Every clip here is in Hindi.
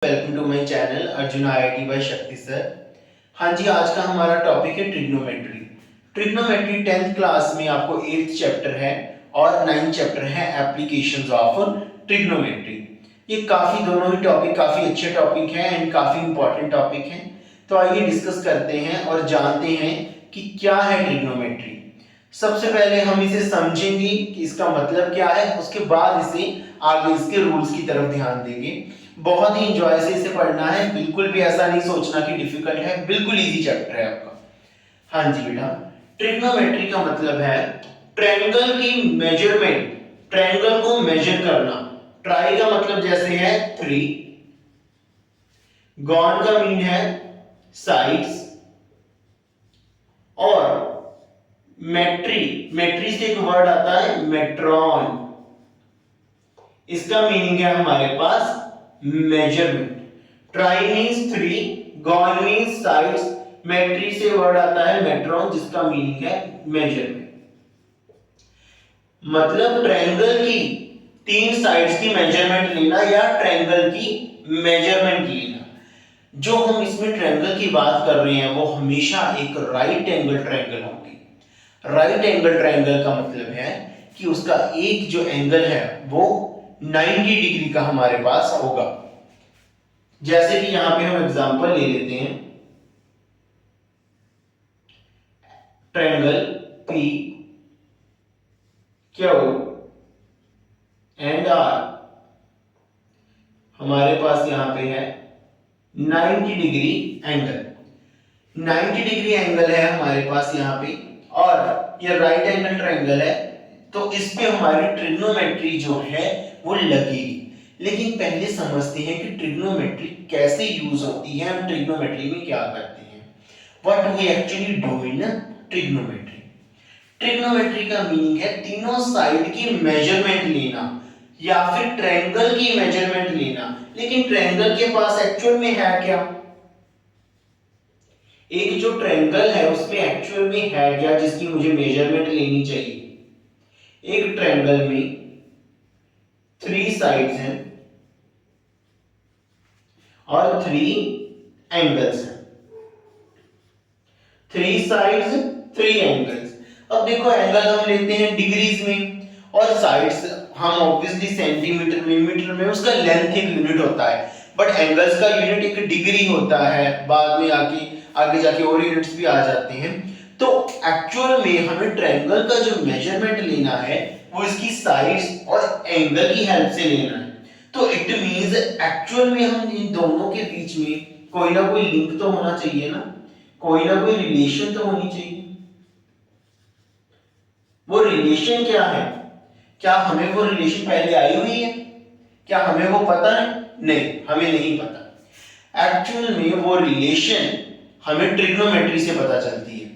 Welcome to my channel Arjun IIT by Shakti sir. हाँ जी, आज का हमारा टॉपिक है ट्रिग्नोमेट्री। ट्रिग्नोमेट्री 10th क्लास में आपको 8th चैप्टर है और 9th चैप्टर है एप्लीकेशंस ऑफ ट्रिग्नोमेट्री। ये काफी दोनों ही टॉपिक काफी अच्छे टॉपिक हैं एंड काफी इंपॉर्टेंट टॉपिक हैं। तो आइए डिस्कस करते हैं और जानते हैं कि क्या है ट्रिग्नोमेट्री। सबसे पहले हम इसे समझेंगे कि इसका मतलब क्या है, उसके बाद इसे आगे इसके रूल्स की तरफ ध्यान देंगे। बहुत ही इंजॉय से इसे पढ़ना है, बिल्कुल भी ऐसा नहीं सोचना कि डिफिकल्ट है, बिल्कुल इजी चैप्टर है आपका। हाँ जी बेटा, ट्रिग्नोमेट्री का मतलब है ट्रायंगल की मेजरमेंट, ट्रायंगल को मेजर करना। ट्राई का मतलब जैसे है 3, गॉन का मीन है साइड्स, और मेट्री, मेट्री से एक वर्ड आता है मेट्रॉन, इसका मीनिंग है हमारे पास measurement. Tri means 3, gon means sides, metry से वर्ड आता है मेट्रॉन जिसका मीनिंग है मेजरमेंट। मतलब ट्रायंगल की 3 साइड्स की मेजरमेंट लेना या ट्रायंगल की मेजरमेंट लेना। जो हम इसमें ट्रायंगल की बात कर रहे हैं वो हमेशा एक राइट एंगल ट्रायंगल होगी। राइट एंगल ट्रायंगल का मतलब है कि उसका एक जो एंगल है वो 90 डिग्री का हमारे पास होगा। जैसे कि यहां पे हम एग्जांपल ले लेते हैं, triangle P Q and R हमारे पास यहां पे है 90 डिग्री एंगल। 90 डिग्री एंगल है हमारे पास यहाँ पे, और ये राइट एंगल ट्रायंगल है, तो इस पे हमारी ट्रिग्नोमेट्री जो है वो लगेगी। लेकिन पहले समझते हैं कि ट्रिग्नोमेट्री कैसे यूज होती है, हम ट्रिग्नोमेट्री में क्या करते हैं, what we actually do in trigonometry. Trigonometry का मीनिंग है तीनों साइड की मेजरमेंट लेना या फिर ट्रायंगल की मेजरमेंट लेना। लेकिन ट्रायंगल के पास एक्चुअल में है क्या, एक जो ट्रायंगल है उसमें एक्चुअल में है क्या जिसकी मुझे मेजरमेंट लेनी चाहिए। एक ट्रायंगल में 3 साइड्स हैं और 3 एंगल्स हैं। 3 साइड्स 3 एंगल्स। अब देखो एंगल हम लेते हैं डिग्रीज में और साइड्स हम ऑब्वियसली सेंटीमीटर में, मीटर में, उसका लेंथ एक यूनिट होता है, बट एंगल्स का यूनिट एक डिग्री होता है। बाद में आगे जाके और यूनिट्स भी आ जाते हैं। तो एक्चुअल में हमें ट्रायंगल का जो मेजरमेंट लेना है वो इसकी साइड्स और एंगल की हेल्प से लेना है। तो इट मींस एक्चुअल में हम इन दोनों के बीच में कोई ना कोई लिंक तो होना चाहिए ना, कोई ना कोई रिलेशन तो होनी चाहिए। वो रिलेशन क्या है, क्या हमें वो रिलेशन पहले आई हुई है, क्या हमें वो पता है? नहीं, हमें नहीं पता। एक्चुअल में वो रिलेशन हमें ट्रिग्नोमेट्री से पता चलती है।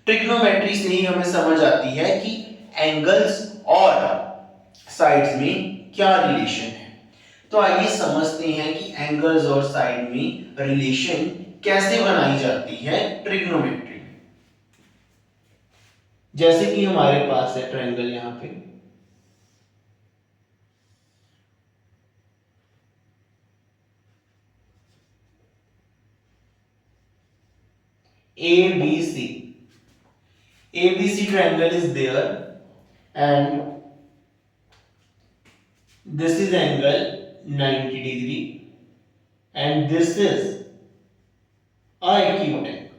ट्रिग्नोमेट्री से ही हमें समझ आती है कि एंगल्स और साइड्स में क्या रिलेशन है। तो आइए समझते हैं कि एंगल्स और साइड में रिलेशन कैसे बनाई जाती है ट्रिग्नोमेट्री में। जैसे कि हमारे पास है ट्रायंगल, यहां पे ABC triangle is there and this is angle 90 degree and this is acute angle।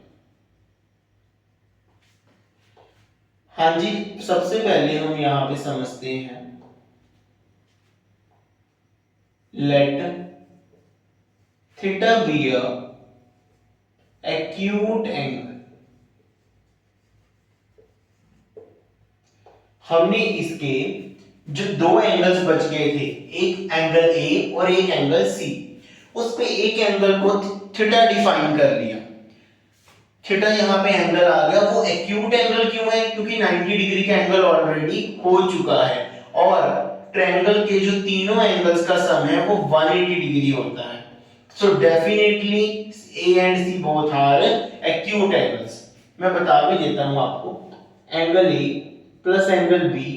हाँ जी, सबसे पहले हम यहां पे समझते हैं, let theta be a acute angle। हमने इसके जो 2 एंगल्स बच गए थे, एक एंगल ए और एक एंगल सी, उस पे एक एंगल को थीटा डिफाइन कर लिया। थीटा यहाँ पे एंगल आ गया। वो एक्यूट एंगल क्यों है? क्योंकि 90 डिग्री का एंगल ऑलरेडी हो चुका है और ट्रायंगल के जो तीनों एंगल्स का सम है वो 180 डिग्री होता है। So definitely A and C both are acute angles. मैं बता भी देता हूं आपको, angle A plus angle B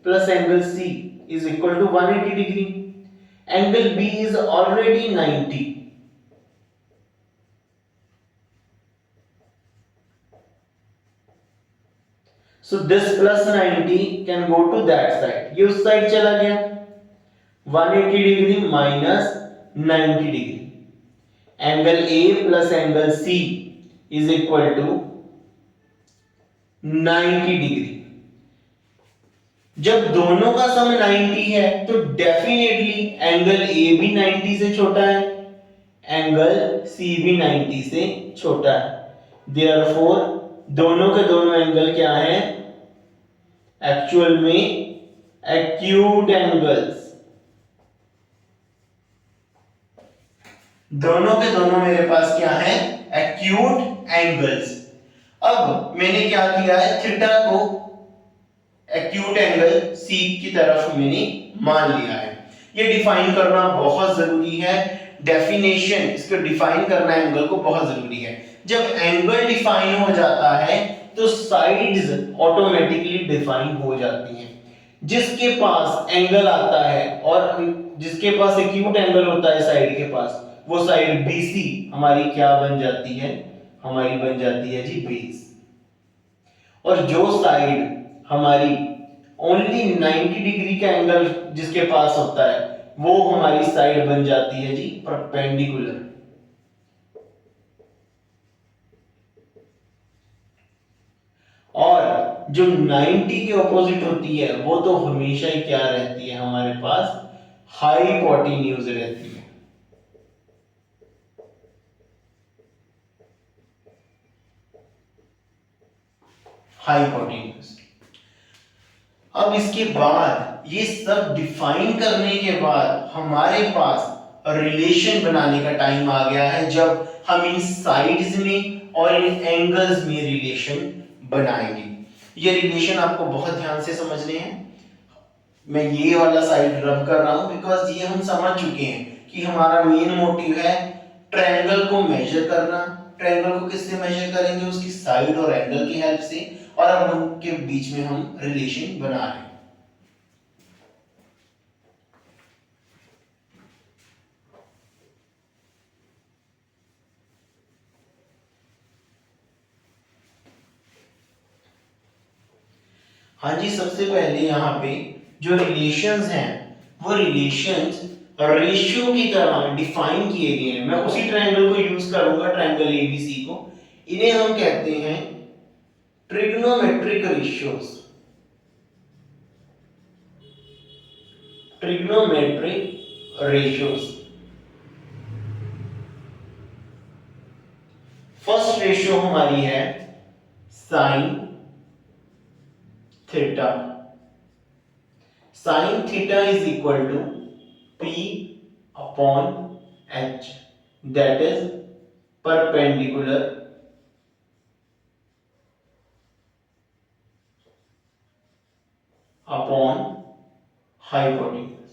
plus angle C is equal to 180 degree। Angle B is already 90 so this plus 90 can go to that side, ये उस साइड चला गया, 180 degree minus 90 degree, angle A plus angle C is equal to 90 degree. जब दोनों का सम 90 है तो डेफिनेटली एंगल ए भी 90 से छोटा है, एंगल सी भी 90 से छोटा है। देयरफॉर दोनों के दोनों एंगल क्या है, एक्चुअल में एक्यूट एंगल्स, दोनों के दोनों मेरे पास क्या है, एक्यूट एंगल्स। अब मैंने क्या किया है, थीटा को एक्यूट एंगल सी की तरफ मैंने मान लिया है। ये डिफाइन करना बहुत जरूरी है, डेफिनेशन इसको डिफाइन करना एंगल को बहुत जरूरी है। जब एंगल डिफाइन हो जाता है तो साइड्स ऑटोमेटिकली डिफाइन हो जाती हैं। जिसके पास एंगल आता है और जिसके पास एक्यूट एंगल होता है साइड के पास, वो साइड BC हमारी क्या बन जाती है, हमारी बन जाती है जी बेस। और जो साइड हमारी ओनली 90 डिग्री का एंगल जिसके पास होता है वो हमारी साइड बन जाती है जी परपेंडिकुलर। और जो 90 के ऑपोजिट होती है वो तो हमेशा ही क्या रहती है, हमारे पास हाइपोटेन्यूज रहती है। हाइपोटेन्यूज। अब इसके बाद ये सब डिफाइन करने के बाद हमारे पास रिलेशन बनाने का टाइम आ गया है, जब हम इन साइड्स में और इन एंगल्स में रिलेशन बनाएंगे। ये रिलेशन आपको बहुत ध्यान से समझने हैं। मैं ये वाला साइड रब कर रहा हूं बिकॉज ये हम समझ चुके हैं कि हमारा मेन मोटिव है ट्रायंगल को मेजर करना। ट्रायंगल को किससे मेजर करेंगे, उसकी साइड और एंगल की हेल्प से, और अब उनके बीच में हम रिलेशन बना रहे हैं। हाँ जी, सबसे पहले यहाँ पे जो रिलेशंस हैं वो रिलेशंस रेशियो की तरह डिफाइन किए गए हैं। मैं उसी ट्रायंगल को यूज करूंगा, ट्रायंगल ABC को। इन्हें हम कहते हैं trigonometric ratios. Trigonometric ratios. First ratio हमारी है sine theta. Sine theta is equal to P upon H, that is perpendicular upon hypotenuse.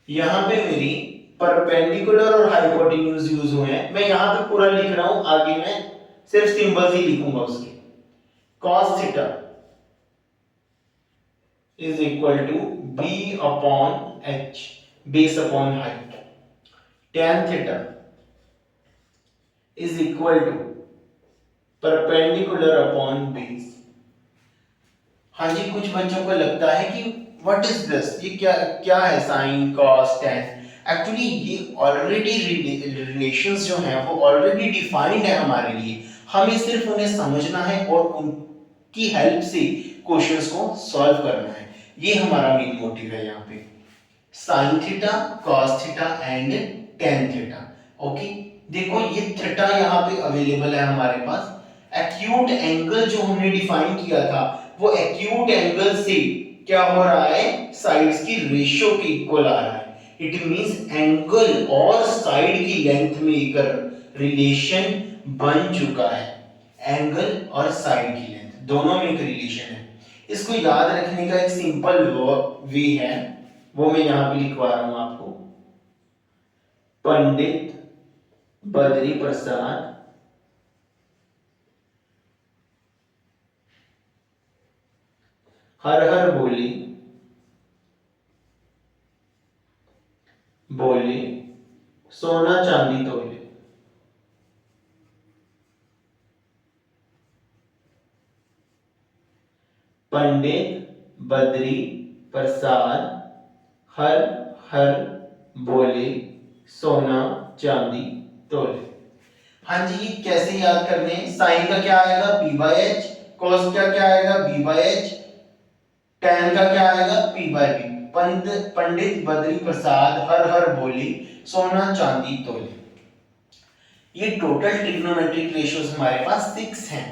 यहां पे मेरी परपेंडिकुलर और हाइपोटेन्यूज यूज हुए हैं। मैं यहां पे पूरा लिख रहा हूं, आगे मैं सिर्फ सिंबल्स ही लिखूंगा उसके। cos theta is equal to B upon H, base upon height. tan theta is equal to perpendicular upon base. हाँ जी, कुछ बच्चों को लगता है कि व्हाट इज दिस, ये क्या क्या है साइन कॉस tan। एक्चुअली ये ऑलरेडी रिलेशंस जो हैं वो ऑलरेडी डिफाइंड है हमारे लिए, हमें सिर्फ उन्हें समझना है और उनकी हेल्प से क्वेश्चंस को सॉल्व करना है। ये हमारा मेन मोटिव है यहाँ पे, sine theta, cos theta and tan theta. Okay, देखो ये थीटा यहाँ पे अवेलेबल है हमारे पास। एक्यूट एंगल जो हमने डिफाइन किया था वो एक्यूट एंगल से क्या हो रहा है, साइड्स की रेशियो के इक्वल आ रहा है। इट मींस एंगल और साइड की लेंथ में एक रिलेशन बन चुका है। एंगल और साइड की लेंथ दोनों में एक रिलेशन है। इसको याद रखने का एक सिंपल वे है, वो मैं यहां पे लिखवा रहा हूं आपको। पंडित बद्री प्रसाद हर हर बोले बोले सोना चांदी तोले। पंडित बद्री प्रसाद हर हर बोले सोना चांदी तोले। हाँ जी, कैसे याद करने हैं? साइन का क्या आएगा? P by H. कॉस का क्या आएगा? B by H. टैन का क्या आएगा? P by B. Pandit Badri Prasad हर हर बोली सोना चांदी तोले। ये टोटल ट्रिग्नोमेट्रिक रेशियोज हमारे पास 6 हैं।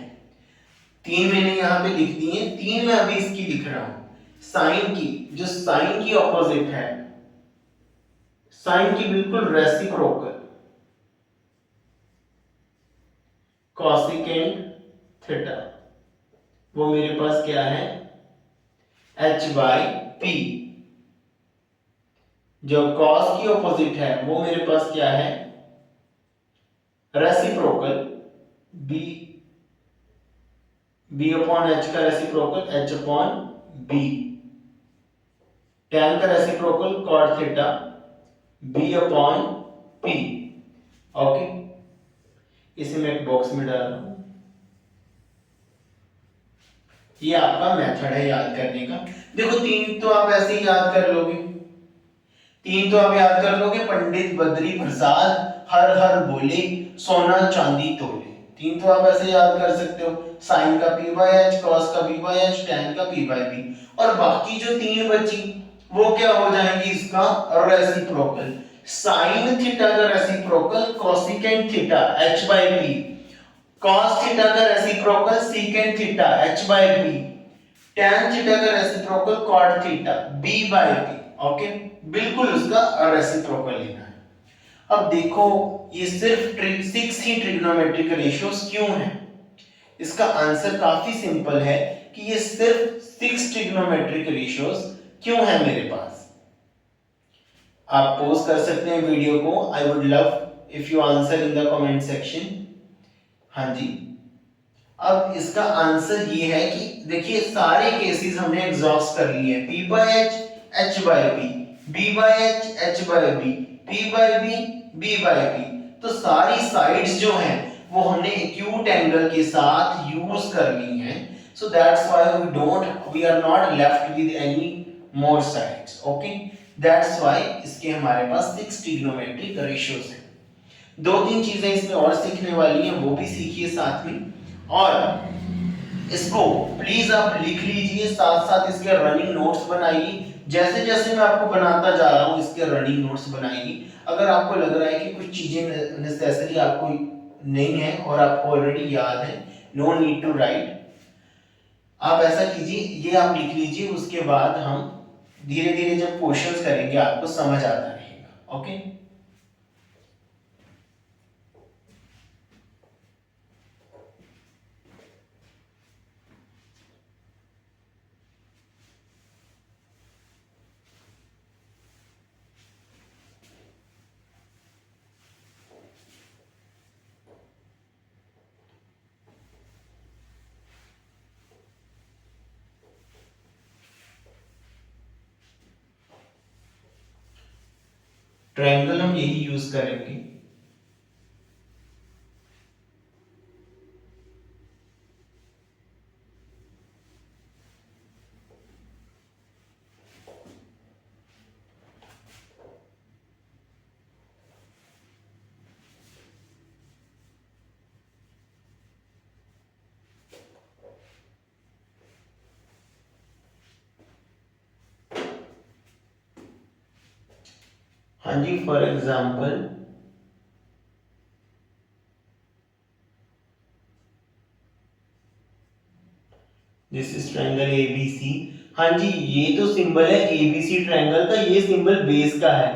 3 मैंने यहाँ पे लिख दिए, 3 मैं अभी इसकी लिख रहा हूं। साइन की, जो साइन की ऑपोजिट है, साइन की बिल्कुल रेसिप्रोकल, कॉसिकेंट थीटा, वो मेरे पास क्या है? h by P. जो कॉस की ऑपोजिट है वो मेरे पास क्या है? Reciprocal B, B upon H का reciprocal H upon B. Tan का reciprocal cot theta B upon P. Okay, इसे मैं एक बॉक्स में डाल रहा हूं। ये आपका मेथड है याद करने का। देखो 3 तो आप ऐसे ही याद कर लोगे, 3 तो आप याद कर लोगे। पंडित बद्री प्रसाद हर हर बोले सोना चांदी तोले, 3 तो आप ऐसे याद कर सकते हो। साइन का पी बाई एच, कॉस का बी बाई एच, टैन का पी बाई बी। और बाकी जो 3 बची वो क्या हो जाएंगी? इसका रेसिप्रोकल। साइन थीटा का reciprocal cosecant theta H by P, cos theta का reciprocal secant theta h by b, tan theta का reciprocal cot theta b by b। Okay, बिल्कुल उसका रेसिप्रोकल लेना है। अब देखो ये सिर्फ 6 ही ट्रिग्नोमेट्रिक रेशियोज क्यों हैं? इसका आंसर काफी सिंपल है कि ये सिर्फ 6 ट्रिग्नोमेट्रिक रेशियोज क्यों है मेरे पास। आप पोस्ट कर सकते हैं वीडियो को। I would love if you answer in the comment section. हाँ जी, अब इसका आंसर ये है कि देखिए सारे केसेस हमने एग्जॉस्ट कर लिए हैं। P by H, H by B, B by H, H by B, P by B, B by B। तो सारी साइड्स जो हैं वो हमने एक्यूट एंगल के साथ यूज कर ली हैं। So that's why we are not left with any more sides. Okay, that's why इसके हमारे पास 6 ट्रिग्नोमेट्रिक रेशियोज हैं। 2-3 चीजें इसमें और सीखने वाली हैं, वो भी सीखिए साथ में। और इसको प्लीज आप लिख लीजिए, साथ साथ इसके रनिंग नोट्स बनाइए। जैसे जैसे मैं आपको बनाता जा रहा हूं इसके रनिंग नोट्स बनाइए। अगर आपको लग रहा है कि कुछ चीजें नेसेसरी आपको नहीं है और आपको ऑलरेडी याद है, नो नीड टू राइट, आप ऐसा कीजिए, ये आप लिख लीजिए। उसके बाद हम धीरे धीरे जब क्वेश्चंस करेंगे आपको समझ आता रहेगा। ओके, ट्रायंगल हम यही यूज करेंगे। हाँ जी, for example this is triangle ABC. हाँ जी, ये तो सिंबल है एबीसी ट्रायंगल का, ये सिंबल बेस का है,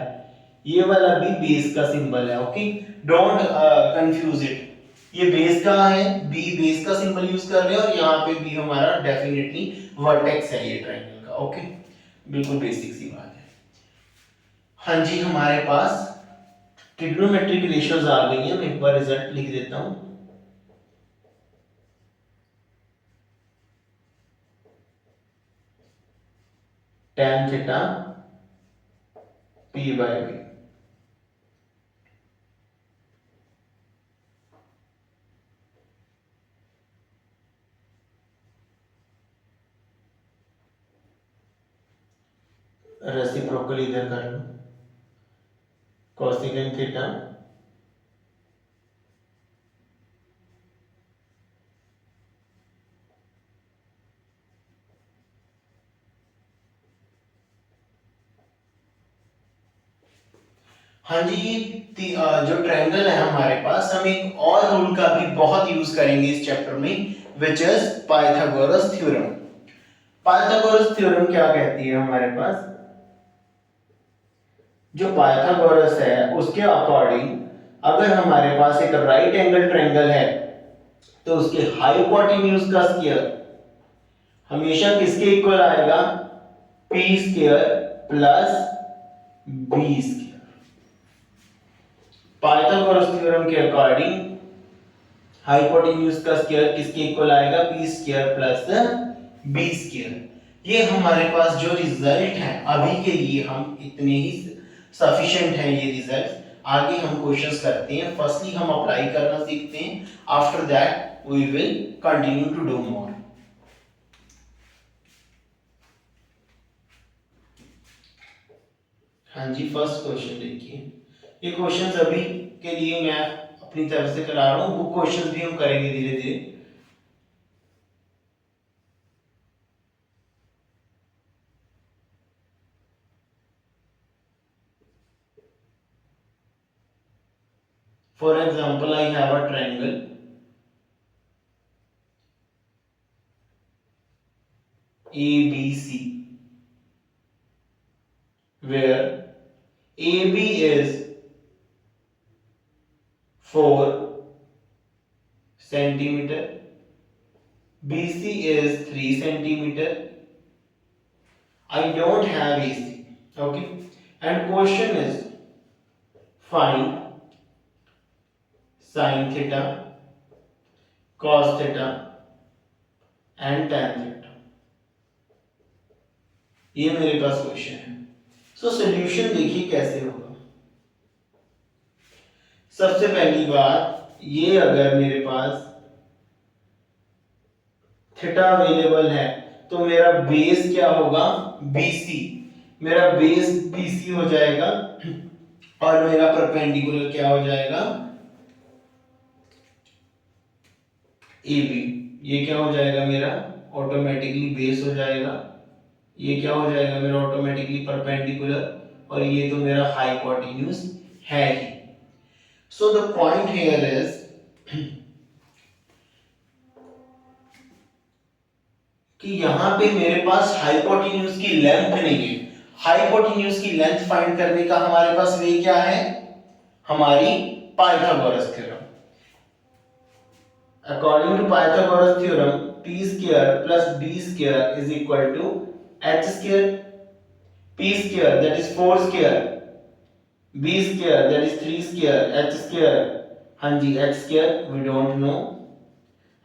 ये वाला भी बेस का सिंबल है। Okay, don't confuse it. ये बेस का है, बी बेस का सिंबल यूज कर रहे हैं और यहाँ पे भी हमारा डेफिनेटली वर्टेक्स है ये ट्रायंगल का। ओके, बिल्कुल बेसिक सी बात है। हाँ जी, हमारे पास ट्रिग्नोमेट्रिक रेशियोज आ गई हैं। मैं एक बार रिजल्ट लिख देता हूं। tan theta p by b, reciprocal इधर कर लो, कोसेकेंट थीटा हाँ जी, जो ट्रायंगल है हमारे पास, हम एक और रूल का भी बहुत यूज करेंगे इस चैप्टर में, which is Pythagoras theorem. Pythagoras theorem क्या कहती है हमारे पास, जो पाइथागोरस है उसके अकॉर्डिंग अगर हमारे पास एक राइट एंगल ट्रायंगल है तो उसके हाइपोटेन्यूज का स्क्वायर हमेशा किसके इक्वल आएगा, P square plus B square. Pythagoras theorem के अकॉर्डिंग हाइपोटेन्यूज का स्क्वायर किसके इक्वल आएगा, P square plus B square. ये हमारे पास जो रिजल्ट है अभी के लिए हम इतने ही सफिशिएंट है ये रिजल्ट। आगे हम क्वेश्चंस करते हैं, फर्स्टली हम अप्लाई करना सीखते हैं, after that we will continue to do more. हाँ जी, फर्स्ट क्वेश्चन देखिए, ये क्वेश्चंस अभी के लिए मैं अपनी तरफ से करा रहा हूँ, वो क्वेश्चंस भी हम करेंगे धीरे धीरे। For example, I have a triangle ABC where AB is 4 centimeter, BC is 3 centimeter. I don't have AC. Okay. And question is find sin theta, cos theta and tan theta. ये मेरे पास क्वेश्चन है। सो सॉल्यूशन देखिए कैसे होगा। सबसे पहली बात, ये अगर मेरे पास थीटा अवेलेबल है तो मेरा बेस क्या होगा, BC। मेरा बेस BC हो जाएगा और मेरा परपेंडिकुलर क्या हो जाएगा, AB। ये क्या हो जाएगा मेरा ऑटोमेटिकली बेस हो जाएगा, ये क्या हो जाएगा मेरा ऑटोमेटिकली परपेंडिकुलर, और ये तो मेरा हाइपोटेन्यूज है ही। So the point here is कि यहां पे मेरे पास हाइपोटेन्यूज की लेंथ नहीं है। हाइपोटेन्यूज की लेंथ फाइंड करने का हमारे पास वे क्या है, हमारी Pythagoras theorem. According to Pythagoras theorem, p square plus b square is equal to h square, p square that is 4 square, b square that is 3 square, h square, हाँ जी h square we don't know,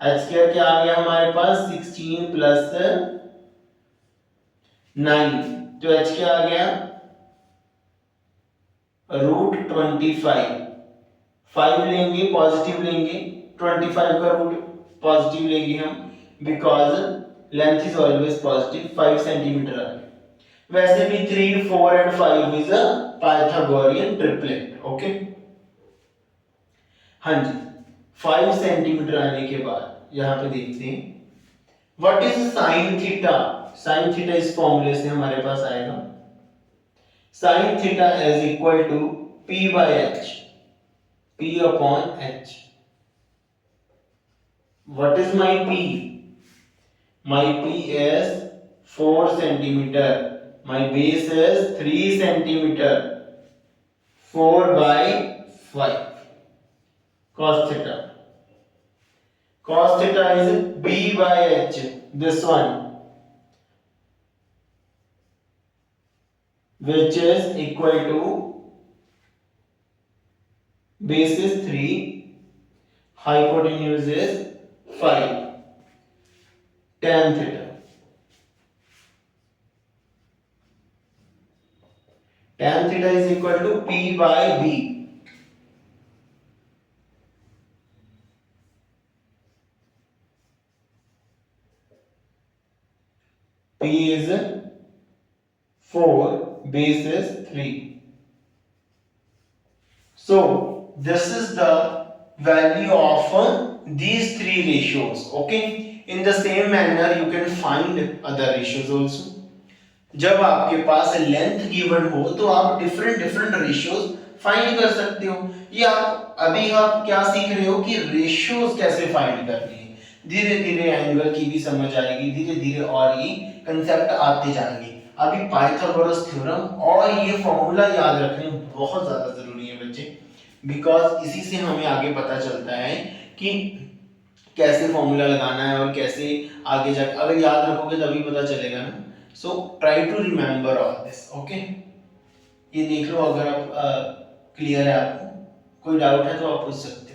h square क्या आ गया हमारे पास 16 प्लस 9, तो h क्या आ गया रूट 25। 5 लेंगे पॉजिटिव लेंगे, 25 का रूट पॉजिटिव लेंगे हम, because length is always positive. 5 centimetre आ गया। वैसे भी 3, 4 and 5 is a Pythagorean triplet. Okay, हाँ जी, 5 सेंटीमीटर आने के बाद यहां पे देखते हैं what is sine theta. Sine theta इस फॉर्मूले से हमारे पास आएगा, sine theta is equal to p by h, p upon h। what is my p, my p is 4 centimeter, my base is 3 centimeter, 4 by 5 cos theta, cos theta is b by h, this one, which is equal to base is 3, hypotenuse is 5, tan theta, tan theta is equal to p by b, p is 4 base is 3. So this is the value of these three ratios. Okay, in the same manner you can find other ratios also. जब आपके पास लेंथ गिवन हो तो आप डिफरेंट डिफरेंट रेशियोज फाइंड कर सकते हो। ये आप क्या सीख रहे हो कि रेशियोज कैसे फाइंड करनी है। धीरे धीरे एंगल की भी समझ आएगी, धीरे धीरे और ये कंसेप्ट आते जाएंगे। अभी पाइथागोरस थ्योरम और ये फॉर्मूला याद रखने बहुत ज्यादा जरूरी है बच्चे, बिकॉज इसी से हमें आगे पता चलता है कि कैसे फॉर्मूला लगाना है और कैसे आगे जाकर, अगर याद रखोगे तभी पता चलेगा ना। So try to remember all this. Okay, ये देख लो, अगर आप क्लियर है, आपको कोई डाउट है तो आप पूछ सकते हो।